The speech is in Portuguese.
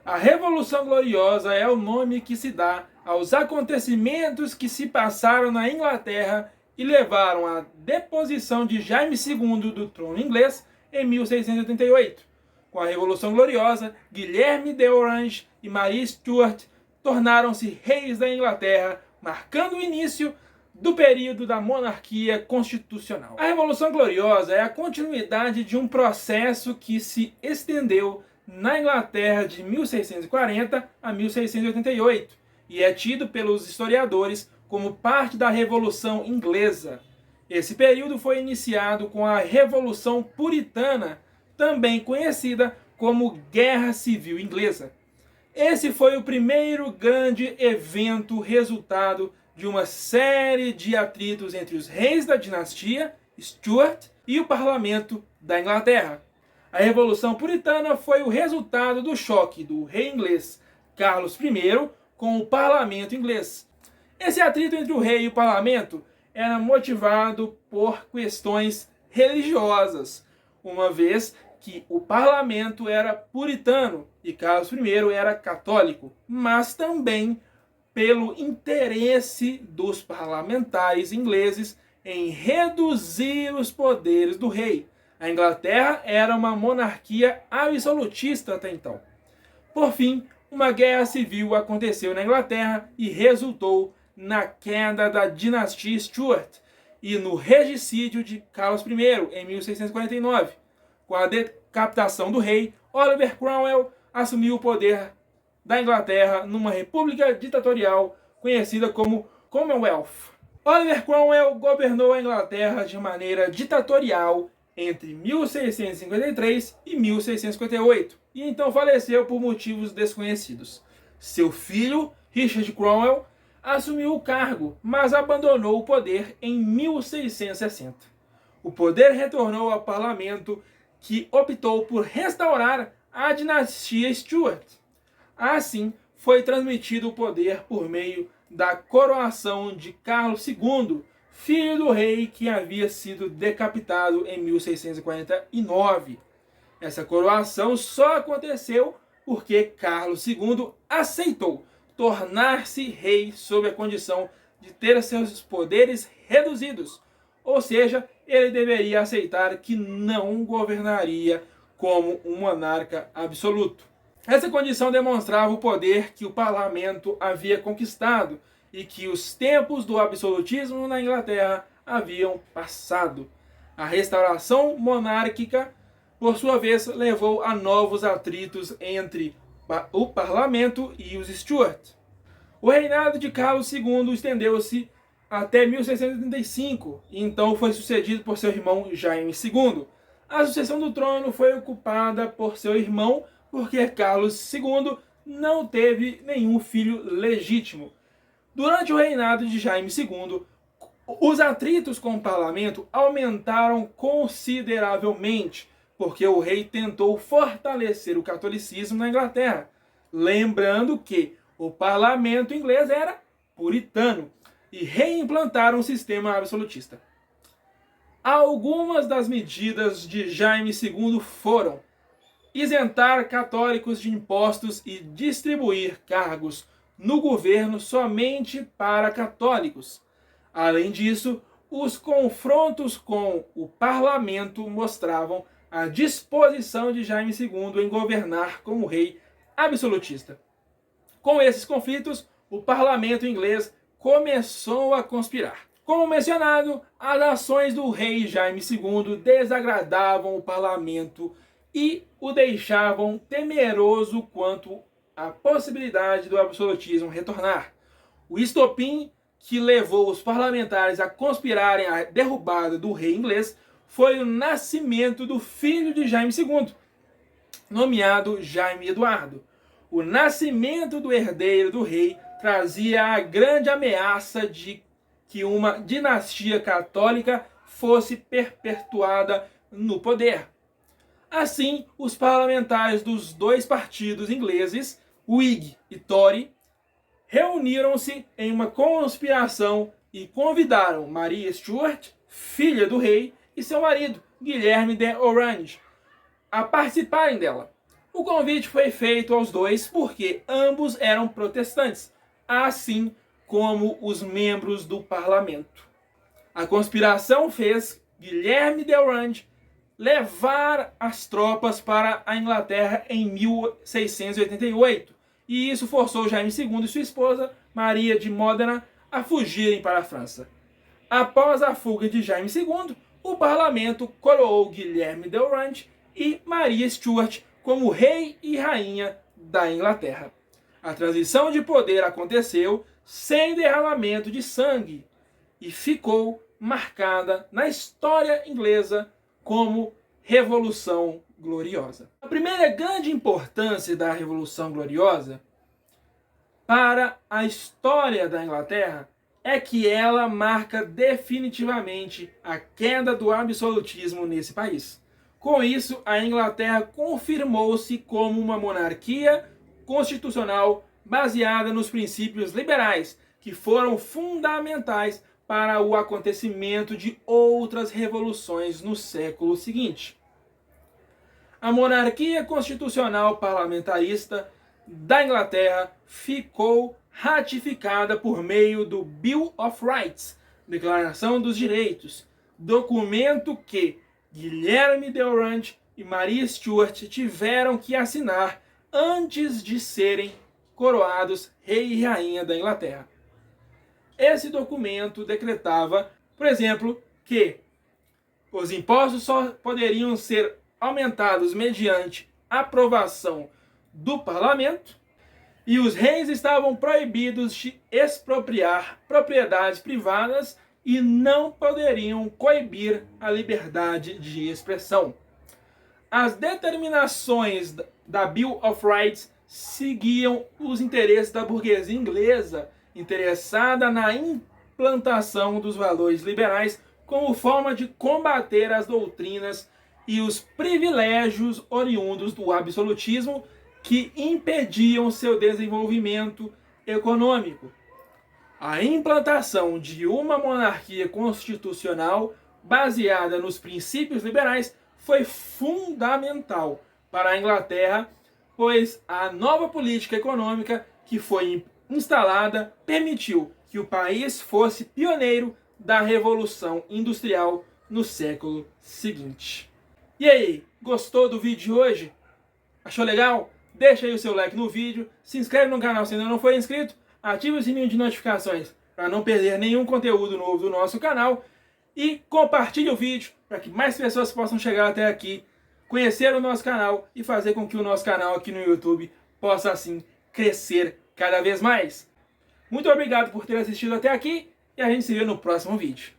A Revolução Gloriosa é o nome que se dá aos acontecimentos que se passaram na Inglaterra e levaram à deposição de Jaime II do trono inglês em 1688. Com a Revolução Gloriosa, Guilherme de Orange e Maria Stuart tornaram-se reis da Inglaterra, marcando o início do período da monarquia constitucional. A Revolução Gloriosa é a continuidade de um processo que se estendeu na Inglaterra de 1640 a 1688 e é tido pelos historiadores como parte da Revolução Inglesa. Esse período foi iniciado com a Revolução Puritana, também conhecida como Guerra Civil Inglesa. Esse foi o primeiro grande evento resultado de uma série de atritos entre os reis da dinastia Stuart e o parlamento da Inglaterra. A Revolução Puritana foi o resultado do choque do rei inglês Carlos I com o parlamento inglês. Esse atrito entre o rei e o parlamento era motivado por questões religiosas, uma vez que o parlamento era puritano e Carlos I era católico, mas também pelo interesse dos parlamentares ingleses em reduzir os poderes do rei. A Inglaterra era uma monarquia absolutista até então. Por fim, uma guerra civil aconteceu na Inglaterra e resultou na queda da dinastia Stuart e no regicídio de Carlos I em 1649. Com a decapitação do rei, Oliver Cromwell assumiu o poder da Inglaterra numa república ditatorial conhecida como Commonwealth. Oliver Cromwell governou a Inglaterra de maneira ditatorial entre 1653 e 1658 e então faleceu por motivos desconhecidos. Seu filho, Richard Cromwell, assumiu o cargo, mas abandonou o poder em 1660. O poder retornou ao parlamento, que optou por restaurar a dinastia Stuart. Assim, foi transmitido o poder por meio da coroação de Carlos II, filho do rei que havia sido decapitado em 1649. Essa coroação só aconteceu porque Carlos II aceitou tornar-se rei sob a condição de ter seus poderes reduzidos, ou seja, ele deveria aceitar que não governaria como um monarca absoluto. Essa condição demonstrava o poder que o parlamento havia conquistado e que os tempos do absolutismo na Inglaterra haviam passado. A restauração monárquica, por sua vez, levou a novos atritos entre o parlamento e os Stuart. O reinado de Carlos II estendeu-se até 1635, e então foi sucedido por seu irmão Jaime II. A sucessão do trono foi ocupada por seu irmão porque Carlos II não teve nenhum filho legítimo. Durante o reinado de Jaime II, os atritos com o parlamento aumentaram consideravelmente, porque o rei tentou fortalecer o catolicismo na Inglaterra, lembrando que o parlamento inglês era puritano, e reimplantaram um sistema absolutista. Algumas das medidas de Jaime II foram isentar católicos de impostos e distribuir cargos no governo somente para católicos. Além disso, os confrontos com o parlamento mostravam a disposição de Jaime II em governar como rei absolutista. Com esses conflitos, o parlamento inglês começou a conspirar. Como mencionado, as ações do rei Jaime II desagradavam o parlamento e o deixavam temeroso quanto à possibilidade do absolutismo retornar. O estopim que levou os parlamentares a conspirarem a derrubada do rei inglês foi o nascimento do filho de Jaime II, nomeado Jaime Eduardo. O nascimento do herdeiro do rei trazia a grande ameaça de que uma dinastia católica fosse perpetuada no poder. Assim, os parlamentares dos dois partidos ingleses, Whig e Tory, reuniram-se em uma conspiração e convidaram Maria Stuart, filha do rei, e seu marido, Guilherme de Orange, a participarem dela. O convite foi feito aos dois porque ambos eram protestantes, assim como os membros do parlamento. A conspiração fez Guilherme de Orange levar as tropas para a Inglaterra em 1688, e isso forçou Jaime II e sua esposa, Maria de Módena, a fugirem para a França. Após a fuga de Jaime II, o parlamento coroou Guilherme de Orange e Maria Stuart como rei e rainha da Inglaterra. A transição de poder aconteceu sem derramamento de sangue e ficou marcada na história inglesa como Revolução Gloriosa. A primeira grande importância da Revolução Gloriosa para a história da Inglaterra é que ela marca definitivamente a queda do absolutismo nesse país. Com isso, a Inglaterra confirmou-se como uma monarquia constitucional baseada nos princípios liberais, que foram fundamentais para o acontecimento de outras revoluções no século seguinte. A monarquia constitucional parlamentarista da Inglaterra ficou ratificada por meio do Bill of Rights, Declaração dos Direitos, documento que Guilherme de Orange e Maria Stuart tiveram que assinar antes de serem coroados rei e rainha da Inglaterra. Esse documento decretava, por exemplo, que os impostos só poderiam ser aumentados mediante aprovação do parlamento e os reis estavam proibidos de expropriar propriedades privadas e não poderiam coibir a liberdade de expressão. As determinações da Bill of Rights seguiam os interesses da burguesia inglesa, interessada na implantação dos valores liberais como forma de combater as doutrinas e os privilégios oriundos do absolutismo que impediam seu desenvolvimento econômico. A implantação de uma monarquia constitucional baseada nos princípios liberais foi fundamental para a Inglaterra, pois a nova política econômica que foi instalada permitiu que o país fosse pioneiro da Revolução Industrial no século seguinte. E aí, gostou do vídeo de hoje? Achou legal? Deixa aí o seu like no vídeo, se inscreve no canal se ainda não for inscrito, ativa o sininho de notificações para não perder nenhum conteúdo novo do nosso canal e compartilhe o vídeo para que mais pessoas possam chegar até aqui, conhecer o nosso canal e fazer com que o nosso canal aqui no YouTube possa assim crescer cada vez mais. Muito obrigado por ter assistido até aqui e a gente se vê no próximo vídeo.